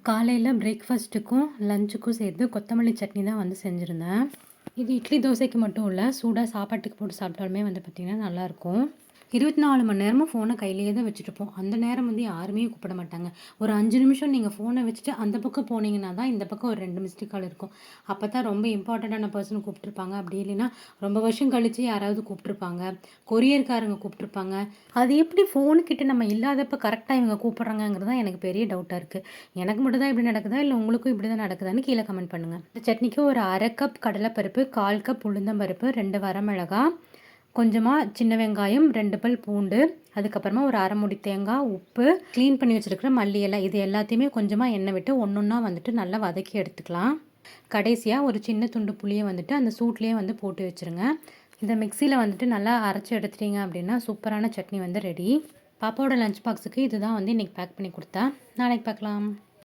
காலையில் பிரேக்ஃபாஸ்ட்டுக்கும் லஞ்சுக்கும் சேர்த்து கொத்தமல்லி சட்னி தான் வந்து செஞ்சுருந்தேன். இது இட்லி தோசைக்கு மட்டும் இல்லை, சூடாக சாப்பாட்டுக்கு போட்டு சாப்பிட்டாலுமே வந்து பார்த்திங்கன்னா நல்லாயிருக்கும். 24 மணி நேரமும் ஃபோனை கையிலேயே தான் வச்சுட்டுருப்போம். அந்த நேரம் வந்து யாருமே கூப்பிட மாட்டாங்க. ஒரு 5 நிமிஷம் நீங்கள் ஃபோனை வச்சுட்டு அந்த பக்கம் போனீங்கன்னா தான் இந்த பக்கம் ஒரு 2 மிஸ்டு கால் இருக்கும். அப்போ தான் ரொம்ப இம்பார்ட்டண்ட்டான பர்சன் கூப்பிட்டுருப்பாங்க. அப்படி இல்லைன்னா ரொம்ப வருஷம் கழித்து யாராவது கூப்பிட்டுருப்பாங்க, கொரியர்காரங்க கூப்பிட்டுருப்பாங்க. அது எப்படி ஃபோனுக்கிட்ட நம்ம இல்லாதப்போ கரெக்டாக இவங்க கூப்பிட்றாங்கங்கிறது தான் எனக்கு பெரிய டவுட்டாக இருக்குது. எனக்கு மட்டும் தான் இப்படி நடக்குதா, இல்லை உங்களுக்கும் இப்படி தான் நடக்குதான்னு கீழே கமெண்ட் பண்ணுங்கள். இந்த சட்னிக்கு ஒரு 1/2 கப் கடலைப்பருப்பு, 1/4 கப் உளுந்தம்பருப்பு, 2 வரமிளகா, கொஞ்சமாக சின்ன வெங்காயம், 2 பல் பூண்டு, அதுக்கப்புறமா ஒரு 1/2 மூடி தேங்காய், உப்பு, க்ளீன் பண்ணி வச்சுருக்கிற மல்லி இலை, இது எல்லாத்தையுமே கொஞ்சமாக எண்ணெய் விட்டு ஒன்றா வந்துட்டு நல்லா வதக்கி எடுத்துக்கலாம். கடைசியாக ஒரு சின்ன துண்டு புளியை வந்துட்டு அந்த சூட்லேயே வந்து போட்டு வச்சுருங்க. இந்த மிக்சியில் வந்துட்டு நல்லா அரைச்சி எடுத்துட்டீங்க அப்படின்னா சூப்பரான சட்னி வந்து ரெடி. பாப்பாவோட லஞ்ச் பாக்ஸுக்கு இதுதான் வந்து இன்றைக்கி பேக் பண்ணி கொடுத்தா. நாளைக்கு பார்க்கலாம்.